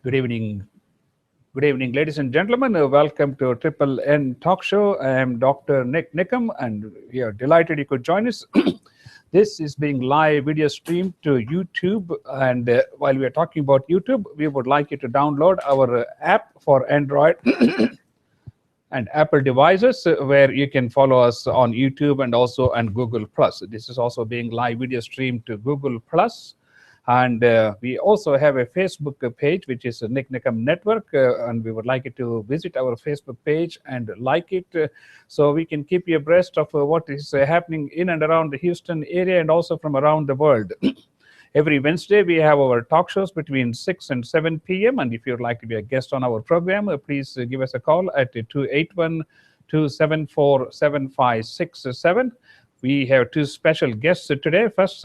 Good evening. Good evening, ladies and gentlemen. Welcome to Triple N Talk Show. I am Dr. Nik Nikam, and we are delighted you could join us. This is being live video streamed to YouTube. And while we are talking about YouTube, we would like you to download our app for Android and Apple devices, where you can follow us on YouTube and also on Google Plus. This is also being live video streamed to Google Plus. And we also have a Facebook page, which is a Nik Nikam Network, and we would like you to visit our Facebook page and like it, so we can keep you abreast of what is happening in and around the Houston area and also from around the world. Every Wednesday, we have our talk shows between 6 and 7 p.m. And if you'd like to be a guest on our program, please give us a call at 281-274-7567. We have two special guests today. First,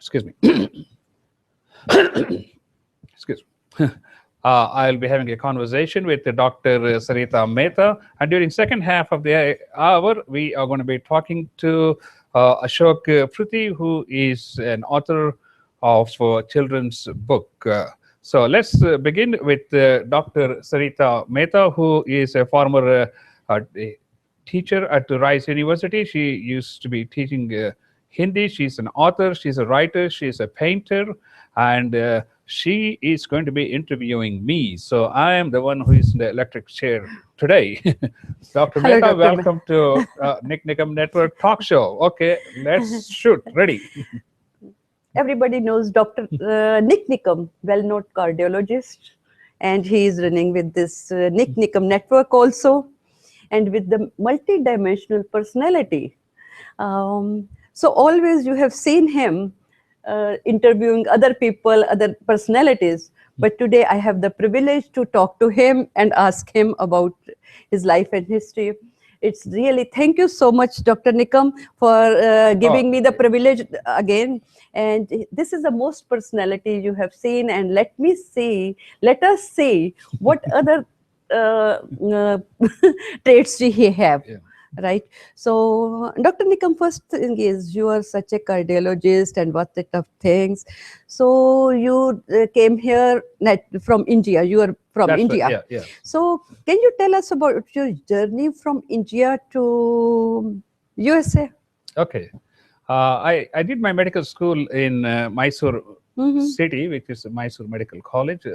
excuse me. Excuse me. I'll be having a conversation with Dr. Sarita Mehta. And during second half of the hour, we are going to be talking to Ashok Pruthi, who is an author of children's book. So let's begin with Dr. Sarita Mehta, who is a former teacher at Rice University. She used to be teaching Hindi. She's an author, she's a writer, she's a painter, and she is going to be interviewing me. So I am the one who is in the electric chair today. Dr. Hello, Mehta, Dr. welcome to Nik Nikam Network Talk Show. Okay, let's shoot. Ready? Everybody knows Dr. Nik Nikam, well-known cardiologist, and he is running with this Nik Nikam Network also, and with the multi-dimensional personality. So always you have seen him interviewing other people, other personalities. But today I have the privilege to talk to him and ask him about his life and history. It's really, thank you so much, Dr. Nikam, for giving me the privilege again. And this is the most personality you have seen. And let us see what other traits do he have. Yeah. Right. So, Dr. Nikam, first thing is you are such a cardiologist and what set of things. So, you came here from India. You are from That's India. right. Yeah. So, can you tell us about your journey from India to USA? Okay. I did my medical school in Mysore city, which is Mysore Medical College.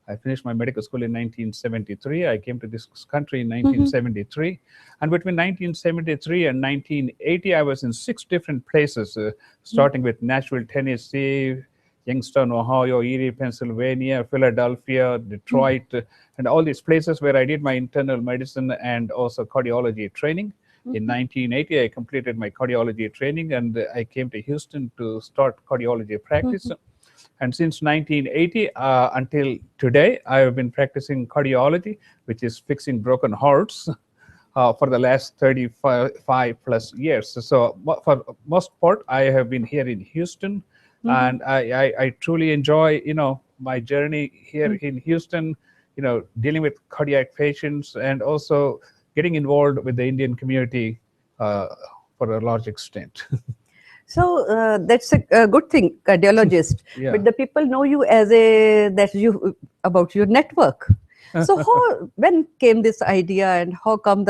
I finished my medical school in 1973. I came to this country in 1973. And between 1973 and 1980, I was in 6 different places, starting with Nashville, Tennessee, Youngstown, Ohio, Erie, Pennsylvania, Philadelphia, Detroit, and all these places where I did my internal medicine and also cardiology training. In 1980, I completed my cardiology training, and I came to Houston to start cardiology practice. And since 1980 until today, I have been practicing cardiology, which is fixing broken hearts, for the last 35 plus years. So for most part, I have been here in Houston, and I truly enjoy, my journey here in Houston, dealing with cardiac patients and also getting involved with the Indian community for a large extent. So that's a good thing, cardiologist. Yeah. But the people know you as about your network. So when came this idea, and how come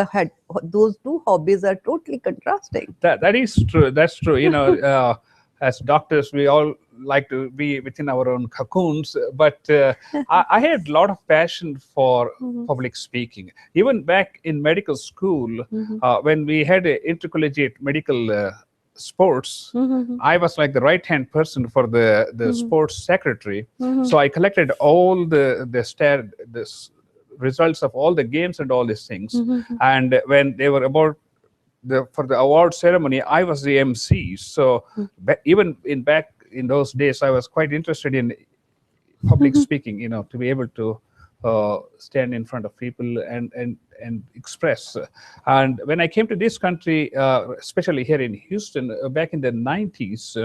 those two hobbies are totally contrasting? That is true. That's true. As doctors, we all like to be within our own cocoons. But I had a lot of passion for public speaking. Even back in medical school, when we had an intercollegiate medical sports, I was like the right-hand person for the sports secretary. So I collected all the results of all the games and all these things. And when they were about for the award ceremony, I was the MC. So even back in those days, I was quite interested in public speaking, to be able to stand in front of people and express. And when I came to this country, especially here in Houston, back in the 90s,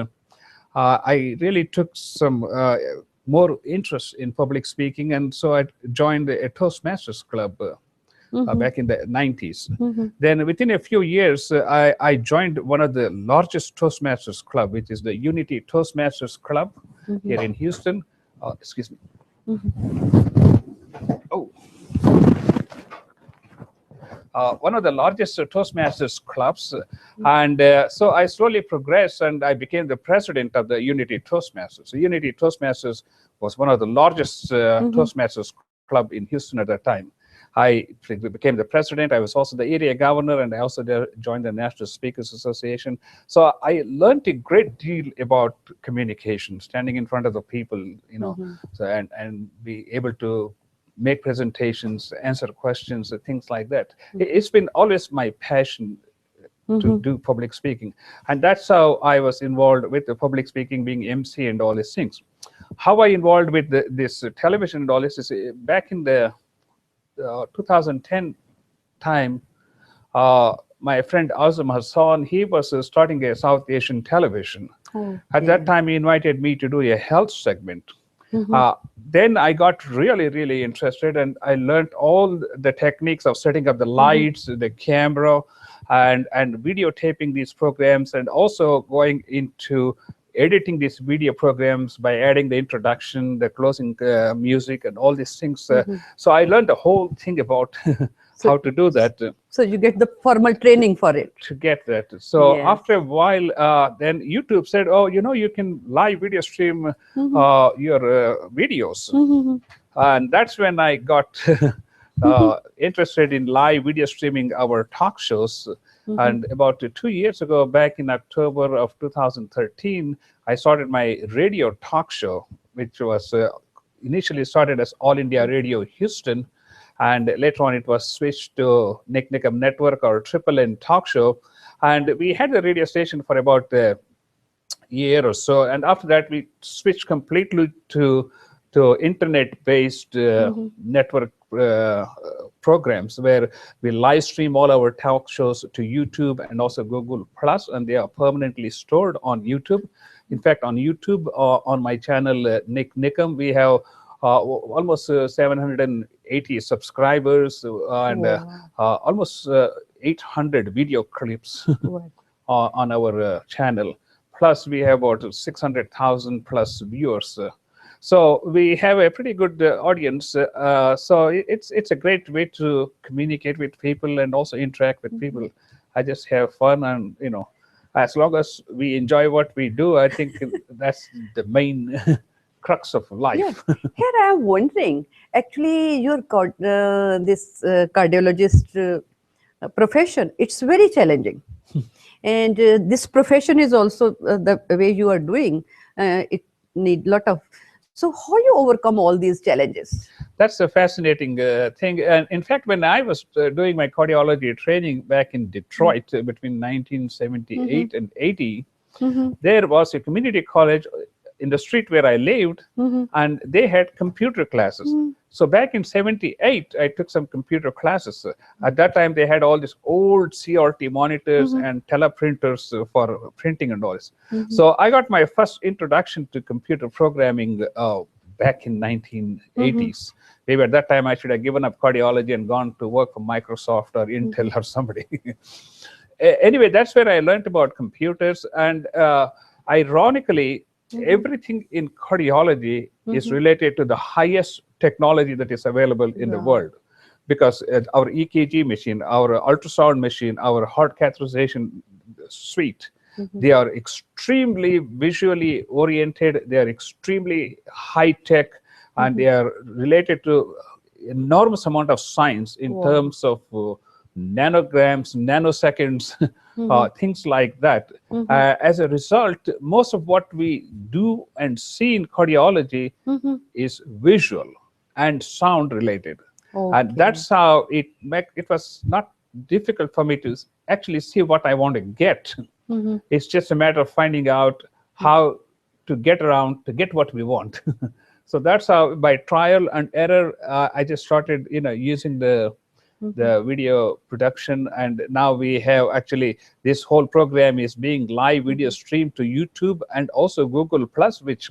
I really took some more interest in public speaking, and so I joined a Toastmasters club back in the 90s. Then within a few years, I joined one of the largest Toastmasters club, which is the Unity Toastmasters Club here in Houston. excuse me. Mhm. Oh, one of the largest Toastmasters clubs. And so I slowly progressed and I became the president of the Unity Toastmasters. So Unity Toastmasters was one of the largest Mhm. Toastmasters club in Houston at that time. I became the president. I was also the area governor, and I also joined the National Speakers Association. So I learned a great deal about communication, standing in front of the people, Mhm. so and be able to make presentations, answer questions, and things like that. It's been always my passion to Mhm. do public speaking, and that's how I was involved with the public speaking, being MC and all these things. How I involved with this television and all this is back in the 2010 time. My friend Azam Hassan, he was starting a South Asian television. At that Okay. time, he invited me to do a health segment. Mhm. Uh, then I got really, really interested, and I learned all the techniques of setting up the Mhm. lights, the camera, and videotaping these programs, and also going into editing these video programs by adding the introduction, the closing music, and all these things. Mhm. So I learned the whole thing about So, how to do that. so you get the formal training for it. To get that. So Yes. after a while, then YouTube said, "Oh, you can live video stream Mhm. your videos," Mhm. and that's when I got interested in live video streaming our talk shows. Mhm. And about 2 years ago, back in October of 2013, I started my radio talk show, which was initially started as All India Radio Houston, and later on it was switched to Nik Nikam Network or Triple N Talk Show. And we had the radio station for about a year or so, and after that we switched completely to internet-based Mhm. network programs where we live stream all our talk shows to YouTube and also Google Plus, and they are permanently stored on YouTube. In fact, on YouTube, on my channel Nik Nikam, we have almost 780 subscribers and Wow. almost 800 video clips Wow. on our channel. Plus, we have about 600,000 plus viewers. So we have a pretty good audience. So it's a great way to communicate with people and also interact with people. I just have fun, and as long as we enjoy what we do, I think that's the main crux of Yeah. life. Here I am wondering. Actually, your this cardiologist profession, it's very challenging, and this profession is also the way you are doing. It need lot of. So how you overcome all these challenges? That's a fascinating thing. And in fact, when I was doing my cardiology training back in Detroit between Mm-hmm. 1978 and 80, Mm-hmm. there was a community college in the street where I lived, Mm-hmm. and they had computer classes. So back in 78, I took some computer classes. At that time, they had all these old CRT monitors Mm-hmm. and teleprinters for printing and all this. Mm-hmm. So I got my first introduction to computer programming back in Mm-hmm. 1980s. Maybe at that time, I should have given up cardiology and gone to work for Microsoft or Intel or somebody. Anyway, that's where I learned about computers. And ironically, everything in cardiology is Mm-hmm. related to the highest technology that is available in the Yeah. world. Because our EKG machine, our ultrasound machine, our heart catheterization suite, Mm-hmm. they are extremely visually oriented, they are extremely high tech, and Mm-hmm. they are related to enormous amount of science in Wow. terms of nanograms, nanoseconds, Mm-hmm. things like that. Mm-hmm. As a result, most of what we do and see in cardiology Mm-hmm. is visual and sound related. And Okay. that's how it was not difficult for me to actually see what I want to get. Mm-hmm. It's just a matter of finding out how to get around to get what we want. So that's how, by trial and error, I just started, using Mm-hmm. the video production, and now we have actually this whole program is being live video streamed to YouTube and also Google Plus, which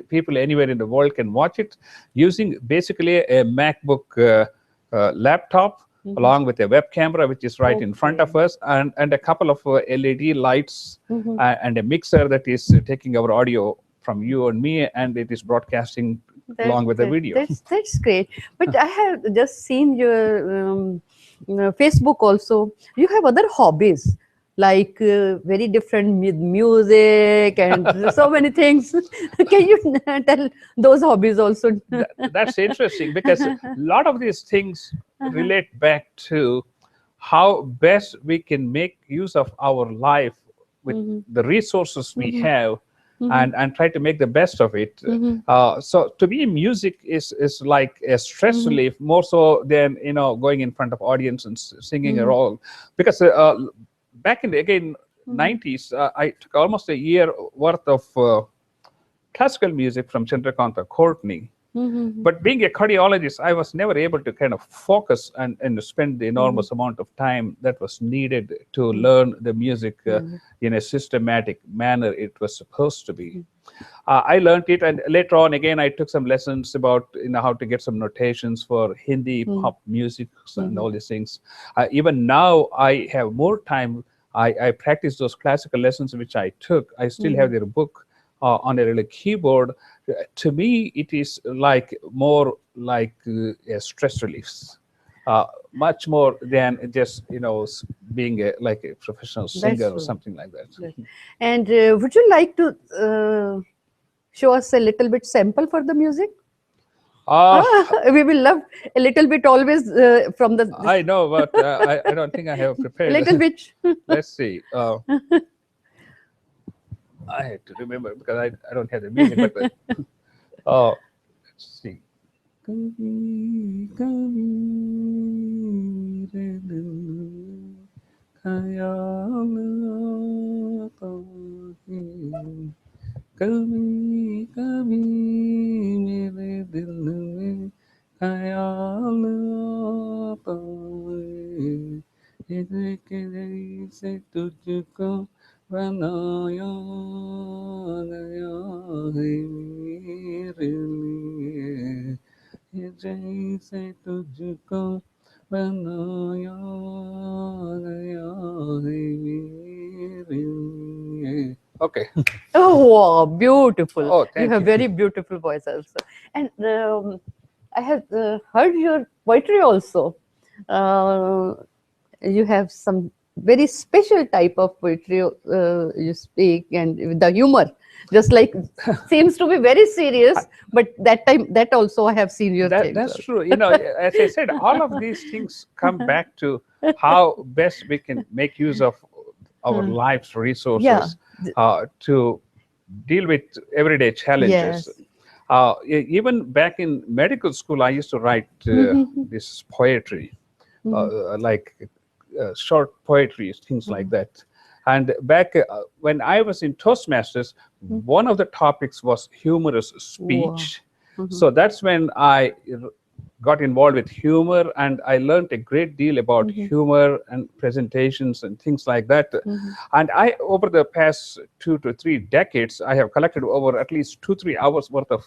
people anywhere in the world can watch it using basically a MacBook laptop Mm-hmm. along with a web camera, which is right in front of Okay. us, and a couple of LED lights Mm-hmm. and a mixer that is taking our audio from you and me, and it is broadcasting That, along with the video. that's great. But I have just seen your Facebook also. You have other hobbies like very different music and so many things. Can you tell those hobbies also? That's interesting because a lot of these things relate back to how best we can make use of our life with the resources we have, and try to make the best of it. So to me, music is like a stress relief more so than going in front of audience and singing a role, because back in the again 90s, I took almost a year worth of classical music from Chandrakanta Courtney. But being a cardiologist, I was never able to kind of focus and spend the enormous amount of time that was needed to learn the music in a systematic manner it was supposed to be. I learned it, and later on, again, I took some lessons about how to get some notations for Hindi pop music and all these things. Even now, I have more time. I practice those classical lessons which I took. I still have their book on a little keyboard. To me, it is like more like a stress relief, much more than just being like a professional singer or something like that. And would you like to show us a little bit sample for the music? We will love a little bit always from the. I know, but I don't think I have prepared. A little bit. Let's see. I had to remember because I don't have the music, but let's see. कभी कभी मेरे दिल में ख्याल आता है कि जैसे तुझको बनाया गया है मेरे लिए जैसे तुझको बनाया गया है मेरे लिए. Okay. Oh, wow, beautiful. Oh, You thank have you. very beautiful voice also. And I have heard your poetry also. You have some very special type of poetry you speak, and with the humor. Just like seems to be very serious, but that time that also I have seen your things. That's true. As I said, all of these things come back to how best we can make use of our life's resources to deal with everyday challenges. Yes. Even back in medical school, I used to write this poetry, like short poetry, things like that. And back when I was in Toastmasters, one of the topics was humorous speech. So that's when I got involved with humor, and I learned a great deal about humor and presentations and things like that. And I, over the past 2 to 3 decades, I have collected over at least 2-3 hours worth of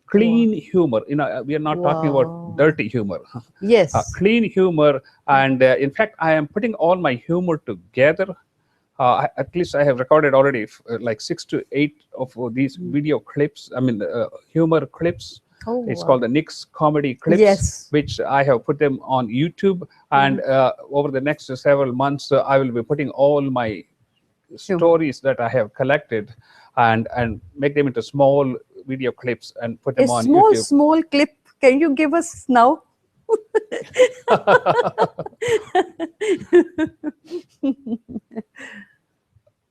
clean humor. We are not talking about dirty humor. Yes. Clean humor. And in fact, I am putting all my humor together. At least I have recorded already like 6 to 8 of these video clips, humor clips. It's called the Nik's Comedy Clips, which I have put them on YouTube. And over the next several months, I will be putting all my stories that I have collected and make them into small video clips and put them on YouTube. Small clip. Can you give us now?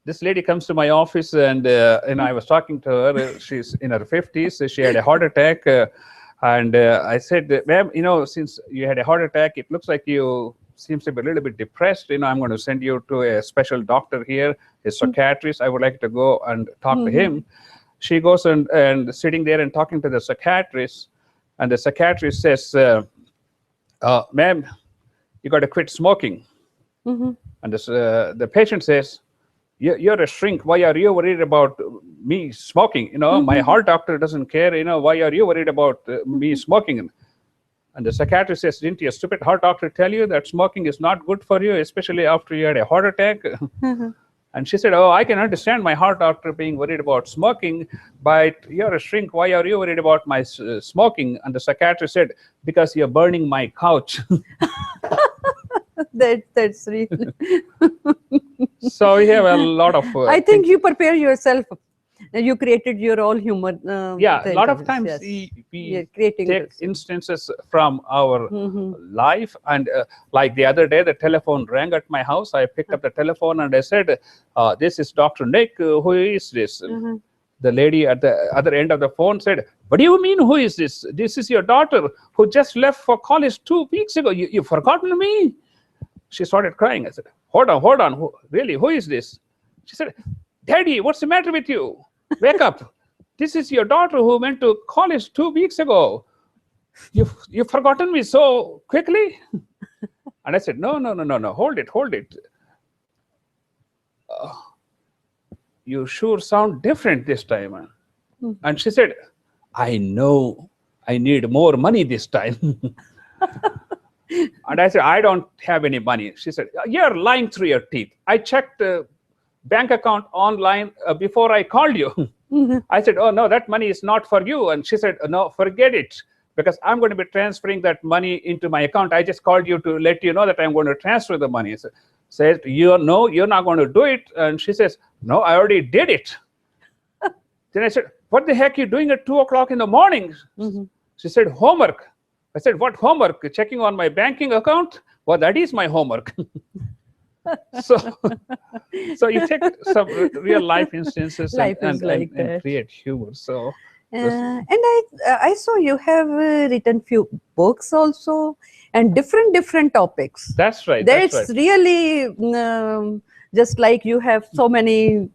This lady comes to my office, and I was talking to her. She's in her 50s. She had a heart attack, and I said, "Ma'am, since you had a heart attack, it looks like you seems to be a little bit depressed. I'm going to send you to a special doctor here, a psychiatrist. I would like to go and talk to him." She goes and sitting there and talking to the psychiatrist, and the psychiatrist says, "Ma'am, you got to quit smoking." And the patient says, "You're a shrink. Why are you worried about me smoking? My heart doctor doesn't care. Why are you worried about me smoking?" And the psychiatrist says, "Didn't your stupid heart doctor tell you that smoking is not good for you, especially after you had a heart attack?" And she said, oh, I can understand my heart doctor being worried about smoking, but you're a shrink. Why are you worried about my smoking? And the psychiatrist said, because you're burning my couch. That's real. So we have a lot of I think things. you prepare yourself. You created your all humor. Yeah, a lot of intelligence, times yes. we Creating take this. instances from our life. And like the other day, the telephone rang at my house. I picked up the telephone and I said, this is Dr. Nik. Who is this? The lady at the other end of the phone said, what do you mean, who is this? This is your daughter who just left for college 2 weeks ago. You've forgotten me? She started crying. I said, hold on. Really, who is this? She said, Daddy, what's the matter with you? Wake up. This is your daughter who went to college 2 weeks ago. You've forgotten me so quickly? And I said, no. Hold it. You sure sound different this time. And she said, I know I need more money this time. And I said, I don't have any money. She said, you're lying through your teeth. I checked bank account online before I called you. I said, oh, no, that money is not for you. And she said, no, forget it, because I'm going to be transferring that money into my account. I just called you to let you know that I'm going to transfer the money. So, says, you're not going to do it. And she says, no, I already did it. Then I said, what the heck are you doing at 2 o'clock in the morning? She said, homework. I said, what homework? Checking on my banking account? Well, that is my homework. So you take some real life instances and create humor. So and I saw you have written few books also, and different topics. That's right. That's really just like you have so many.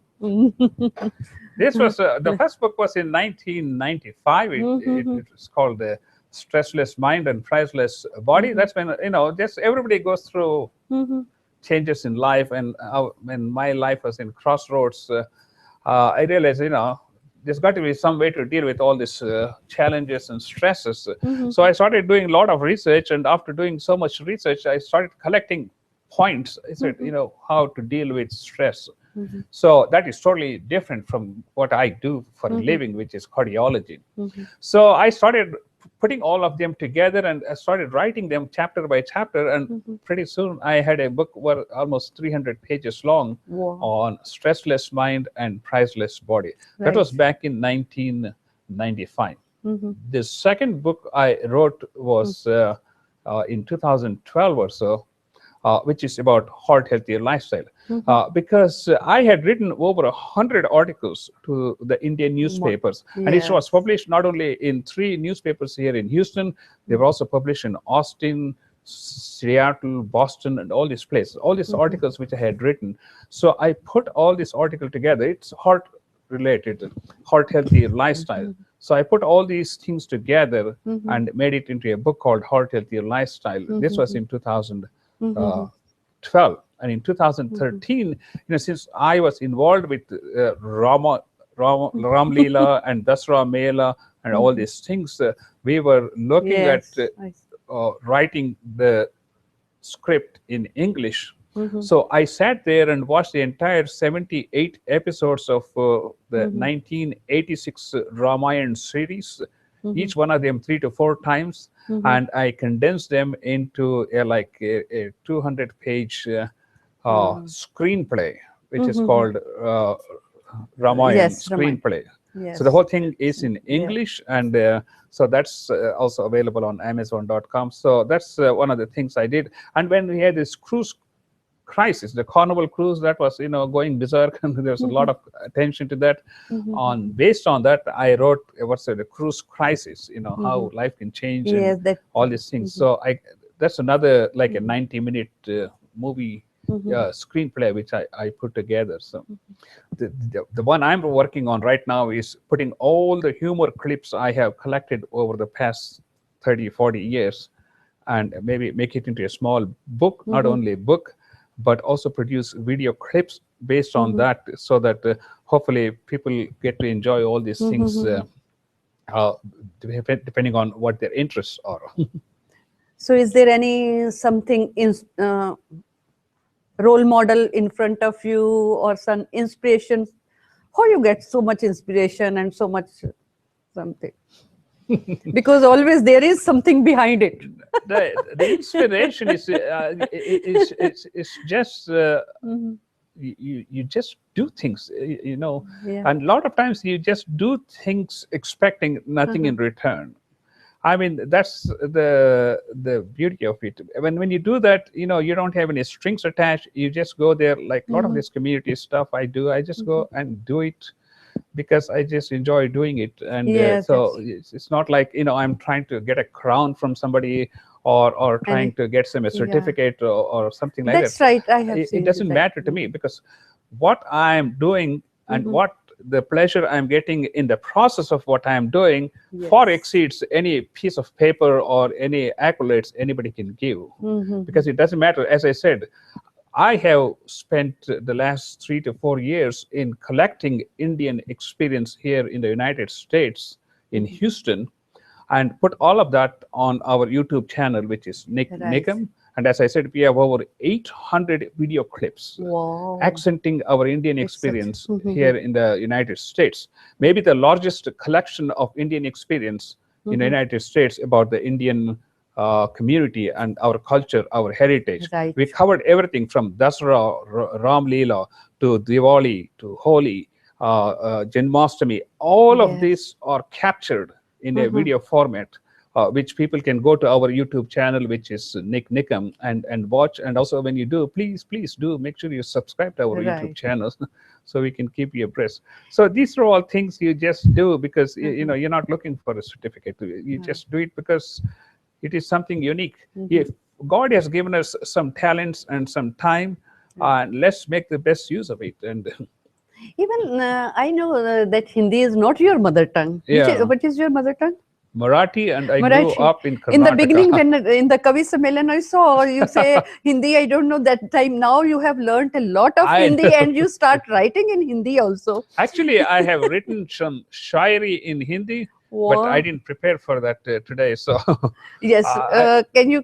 This was the first book was in 1995. It was called the Stressless Mind and Priceless Body. That's when just everybody goes through changes in life, and when my life was in crossroads, I realized there's got to be some way to deal with all these challenges and stresses. So I started doing a lot of research, and after doing so much research, I started collecting points. I said, how to deal with stress. So that is totally different from what I do for a living, which is cardiology. So I started putting all of them together, and I started writing them chapter by chapter, and pretty soon I had a book almost 300 pages long on Stressless Mind and Priceless Body. That was back in 1995. The second book I wrote was in 2012 or so, which is about heart healthier lifestyle, because I had written over 100 articles to the Indian newspapers, and it was published not only in 3 newspapers here in Houston, they were also published in Austin, Seattle, Boston, and all these places, all these articles which I had written. So I put all this article together. It's heart related, heart healthier lifestyle. So I put all these things together and made it into a book called Heart Healthier Lifestyle. This was in 2012. And in 2013, since I was involved with Ram Leela and Dasra Mela and all these things, we were looking at writing the script in English. So I sat there and watched the entire 78 episodes of the 1986 Ramayana series, each one of them 3 to 4 times, and I condensed them into a 200-page screenplay, which is called Ramayana screenplay. So the whole thing is in English, and so that's also available on Amazon.com. So that's one of the things I did. And when we had this cruise crisis, the Carnival cruise that was going berserk, and there was a lot of attention to that. Based on that, I wrote the cruise crisis. How life can change, and all these things. So that's another like a 90-minute movie screenplay which I put together. So the one I'm working on right now is putting all the humor clips I have collected over the past 30-40 years, and maybe make it into a small book, not only a book, but also produce video clips based on that, so that hopefully people get to enjoy all these things depending on what their interests are. So is there any something role model in front of you or some inspiration? How you get so much inspiration and so much something? Because always there is something behind it. The inspiration is just Mhm. you just do things, Yeah. and a lot of times you just do things expecting nothing Uh-huh. in return. I mean, that's the beauty of it. When you do that, you don't have any strings attached. You just go there, like a lot of Mhm. this community stuff I do. I just go and do it because I just enjoy doing it. And Yes, so that's it's not like I'm trying to get a crown from somebody, or trying and to get some a yeah, certificate, or something like that. that's right. I have It seen doesn't that. matter to me, because what I'm doing and Mm-hmm. what the pleasure I'm getting in the process of what I'm doing far Yes. exceeds any piece of paper or any accolades anybody can give. Mm-hmm. Because it doesn't matter, as I said, I have spent the last 3 to 4 years in collecting Indian experience here in the United States, in Mm-hmm. Houston, and put all of that on our YouTube channel, which is Nik Right. Nikam. And as I said, we have over 800 video clips Wow. accenting our Indian It's such. experience Mm-hmm. here in the United States. Maybe the largest collection of Indian experience in the Mm-hmm. United States about the Indian community and our culture, our heritage. We Right. covered everything from Dasara, Ram Leela, to Diwali, to Holi, Janmashtami. All of Yes. these are captured in a Mm-hmm. video format, which people can go to our YouTube channel, which is Nik Nikam, and watch. And also, when you do, please do make sure you subscribe to our YouTube Right. channel, so we can keep you abreast. So these are all things you just do because Mm-hmm. you're not looking for a certificate. You Right. just do it because it is something unique. Mm-hmm. If God has given us some talents and some time, Right. let's make the best use of it. And Even I know that Hindi is not your mother tongue. yeah, What is your mother tongue? Marathi, and I grew Marathi. up in In the beginning, Karnataka. when in the Kavi Sammelan I saw you say Hindi, I don't know that time. Now you have learned a lot of I Hindi and you start writing in Hindi also. Actually, I have written some shairi in Hindi, but I Wow. didn't prepare for that today. So Yes. I, Can you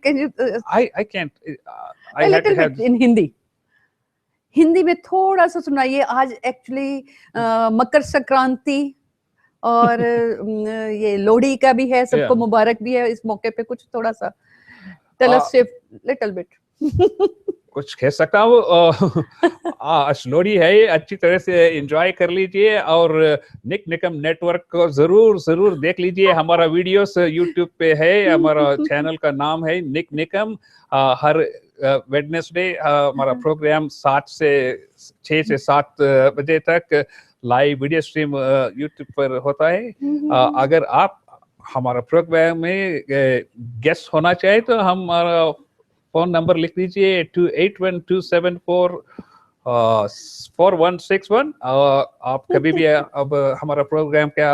I can't. I a had to little have. bit in Hindi? Hindi में थोड़ा सा सुनाइए आज actually Makar Sankranti और ये लोहड़ी का भी है सबको Yeah. मुबारक भी है इस मौके पे कुछ थोड़ा सा tell Uh, as little bit कुछ कह सकता हूँ। लोहड़ी है, अच्छी तरह से एंजॉय कर लीजिए, और निक निकम नेटवर्क को जरूर जरूर देख लीजिए। हमारा वीडियोस यूट्यूब पे है, हमारा चैनल का नाम है निक निकम। हर वेडनेसडे हमारा प्रोग्राम 6 से 7 बजे तक लाइव वीडियो स्ट्रीम यूट्यूब पर होता है। अगर आप हमारा प्रोग्राम में गेस्ट होना चाहे तो हमारा फोन नंबर लिख दीजिए 2812744161। आप कभी भी अब हमारा प्रोग्राम क्या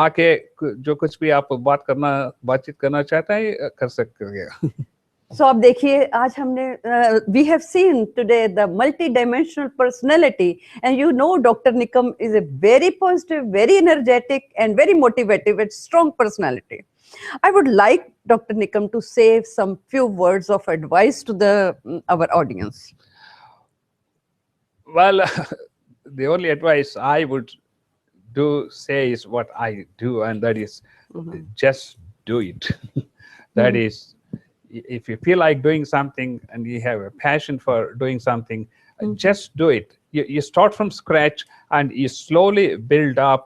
आके जो कुछ भी आप बातचीत करना चाहते हैं कर सकते हैं। सो अब देखिए आज हमने we have seen today the multi dimensional personality and you know doctor Nikam is a very positive very energetic and very motivative and strong personality. I would like Dr. Nikam to say some few words of advice to our audience. Well, the only advice I would say is what I do, and that is just do it. That is, if you feel like doing something and you have a passion for doing something, just do it. You start from scratch and you slowly build up,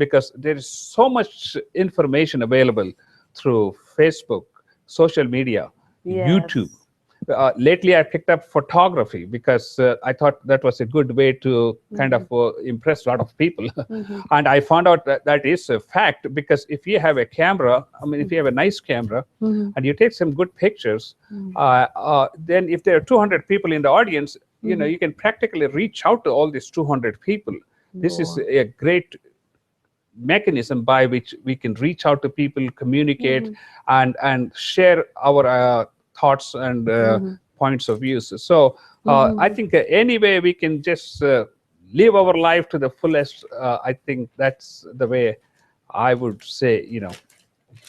because there is so much information available through Facebook, social media, Yes. YouTube. Lately, I picked up photography because I thought that was a good way to kind of impress a lot of people. And I found out that is a fact, because if you have a camera, I mean, if you have a nice camera and you take some good pictures, then if there are 200 people in the audience, you can practically reach out to all these 200 people. This is a great mechanism by which we can reach out to people, communicate, and share our thoughts and points of views. So I think any way we can just live our life to the fullest, I think that's the way I would say,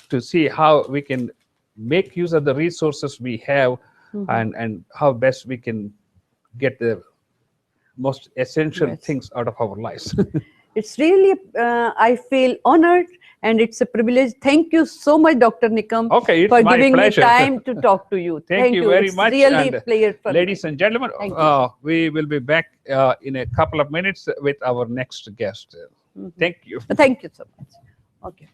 to see how we can make use of the resources we have and how best we can get the most essential Yes. things out of our lives. It's really, I feel honored and it's a privilege. Thank you so much, Dr. Nikam, Okay, it's for my giving pleasure. me time to talk to you. Thank you very It's much. really And pleasure for ladies me. and gentlemen, Thank you. we will be back in a couple of minutes with our next guest. Thank you. Thank you so much. Okay.